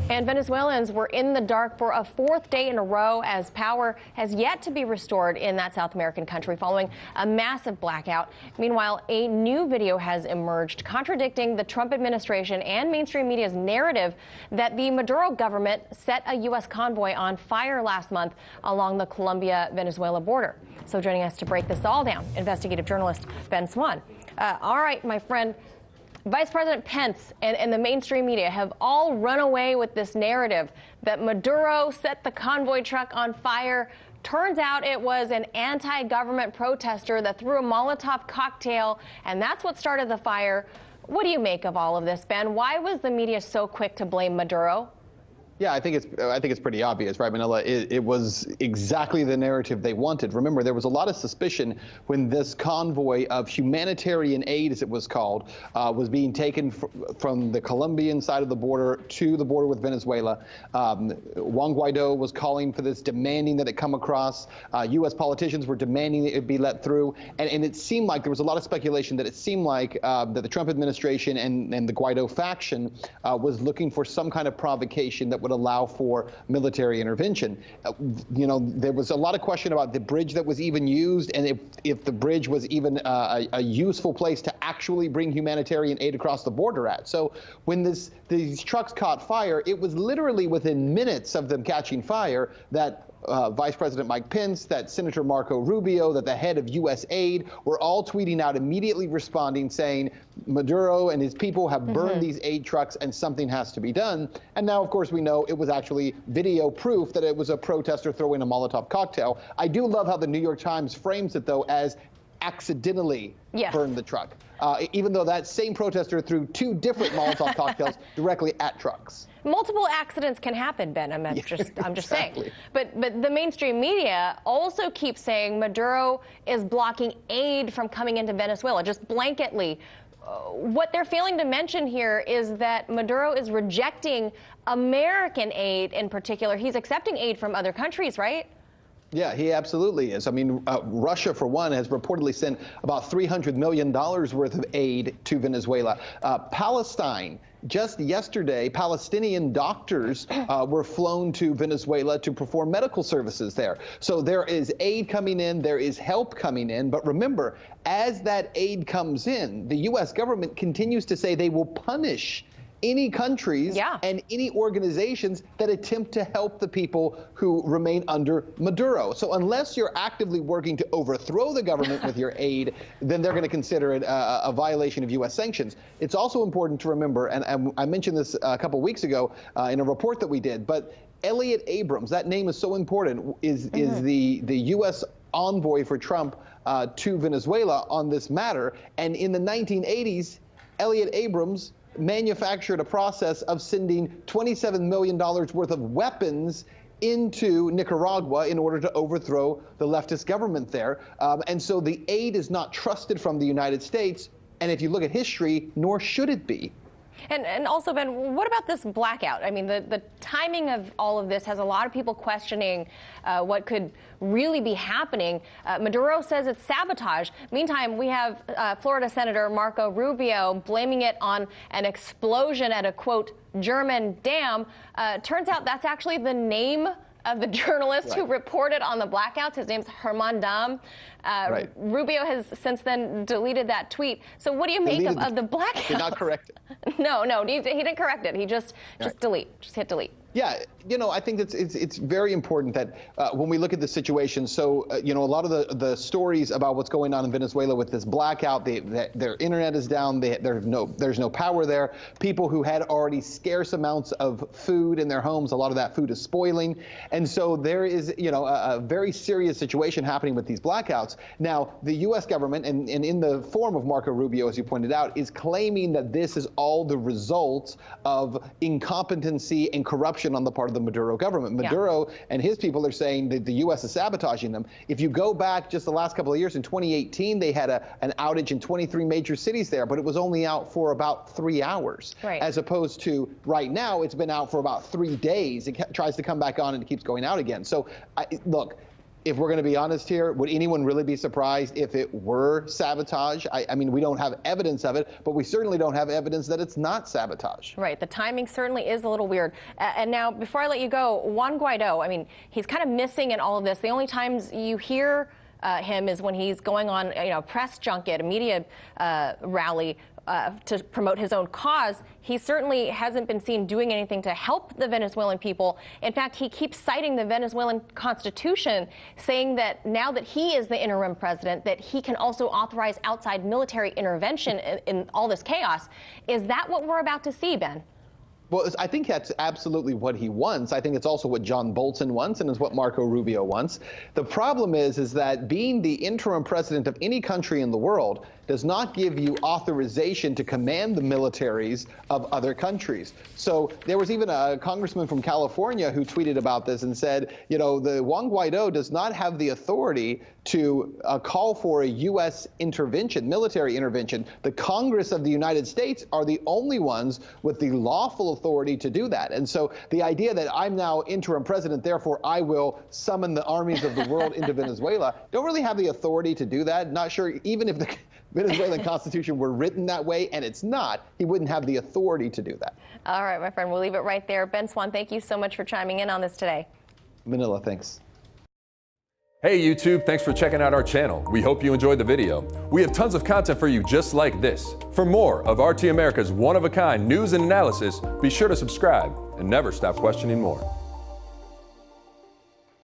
And Venezuelans were in the dark for a fourth day in a row as power has yet to be restored in that South American country following a massive blackout. Meanwhile, a new video has emerged contradicting the Trump administration and mainstream media's narrative that the Maduro government set a U.S. convoy on fire last month along the Colombia-Venezuela border. So joining us to break this all down, investigative journalist Ben Swann. All right, my friend. Vice President Pence and the mainstream media have all run away with this narrative that Maduro set the convoy truck on fire. Turns out it was an anti-government protester that threw a Molotov cocktail, and that's what started the fire. What do you make of all of this, Ben? Why was the media so quick to blame Maduro? Yeah, I think it's pretty obvious, right, Manila? It was exactly the narrative they wanted. Remember, there was a lot of suspicion when this convoy of humanitarian aid, as it was called, was being taken from the Colombian side of the border to the border with Venezuela. Juan Guaido was calling for this, demanding that it come across. U.S. politicians were demanding that it be let through. And it seemed like there was a lot of speculation that it seemed like that the Trump administration and the Guaido faction was looking for some kind of provocation that would allow for military intervention. There was a lot of question about the bridge that was even used and if the bridge was even a useful place to actually bring humanitarian aid across the border at. So when these trucks caught fire, it was literally within minutes of them catching fire that Vice President Mike Pence, that Senator Marco Rubio, that the head of U.S. aid were all tweeting out, immediately responding, saying Maduro and his people have burned these aid trucks and something has to be done. And now, of course, we know it was actually video proof that it was a protester throwing a Molotov cocktail. I do love how the New York Times frames it, though, as accidentally burned the truck, even though that same protester threw two different Molotov cocktails directly at trucks. Multiple accidents can happen, Ben. I'm just saying. But the mainstream media also keeps saying Maduro is blocking aid from coming into Venezuela, just blanketly. What they're failing to mention here is that Maduro is rejecting American aid in particular. He's accepting aid from other countries, right? Yeah, he absolutely is. I mean, Russia, for one, has reportedly sent about $300 million worth of aid to Venezuela. Palestine, just yesterday, Palestinian doctors were flown to Venezuela to perform medical services there. So there is aid coming in, there is help coming in. But remember, as that aid comes in, the U.S. government continues to say they will punish any countries and any organizations that attempt to help the people who remain under Maduro. So unless you're actively working to overthrow the government with your aid, then they're going to consider it a violation of U.S. sanctions. It's also important to remember, and I mentioned this a couple weeks ago in a report that we did, but Elliot Abrams, that name is so important, is the U.S. envoy for Trump to Venezuela on this matter. And in the 1980s, Elliot Abrams manufactured a process of sending $27 million worth of weapons into Nicaragua in order to overthrow the leftist government there. And so the aid is not trusted from the United States. And if you look at history, nor should it be. And also, Ben, what about this blackout? I mean, the timing of all of this has a lot of people questioning what could really be happening. Maduro says it's sabotage. Meantime, we have Florida Senator Marco Rubio blaming it on an explosion at a, quote, German dam. Turns out that's actually the name of the journalist who reported on the blackouts. His name's Herman Dam. Rubio has since then deleted that tweet. So what do you make of the blackouts? Did not correct it. No, he didn't correct it. He just delete, just hit delete. Yeah, I think it's very important that when we look at the situation, so, a lot of the stories about what's going on in Venezuela with this blackout, their internet is down, there's no power there. People who had already scarce amounts of food in their homes, a lot of that food is spoiling. And so there is, a very serious situation happening with these blackouts. Now, the U.S. government, and in the form of Marco Rubio, as you pointed out, is claiming that this is all the result of incompetency and corruption on the part of the Maduro government. Maduro and his people are saying that the U.S. is sabotaging them. If you go back just the last couple of years, in 2018, they had an outage in 23 major cities there, but it was only out for about 3 hours. As opposed to right now, it's been out for about 3 days. It tries to come back on and it keeps going out again. So, look, if we're going to be honest here, would anyone really be surprised if it were sabotage? I mean, we don't have evidence of it, but we certainly don't have evidence that it's not sabotage. Right. The timing certainly is a little weird. And now, before I let you go, Juan Guaido, I mean, he's kind of missing in all of this. The only times you hear him is when he's going on, a press junket, a media rally to promote his own cause. He certainly hasn't been seen doing anything to help the Venezuelan people. In fact, he keeps citing the Venezuelan Constitution, saying that now that he is the interim president, that he can also authorize outside military intervention in all this chaos. Is that what we're about to see, Ben? Well, I think that's absolutely what he wants. I think it's also what John Bolton wants, and is what Marco Rubio wants. The problem is that being the interim president of any country in the world does not give you authorization to command the militaries of other countries. So there was even a congressman from California who tweeted about this and said, the Juan Guaido does not have the authority to call for a U.S. intervention, military intervention. The Congress of the United States are the only ones with the lawful authority to do that. And so the idea that I'm now interim president, therefore I will summon the armies of the world into Venezuela, don't really have the authority to do that. Not sure, even if the Venezuelan Constitution were written that way, and it's not, he wouldn't have the authority to do that. All right, my friend, we'll leave it right there. Ben Swann, thank you so much for chiming in on this today. Manila, thanks. Hey YouTube, thanks for checking out our channel. We hope you enjoyed the video. We have tons of content for you just like this. For more of RT America's one-of-a-kind news and analysis, be sure to subscribe and never stop questioning more.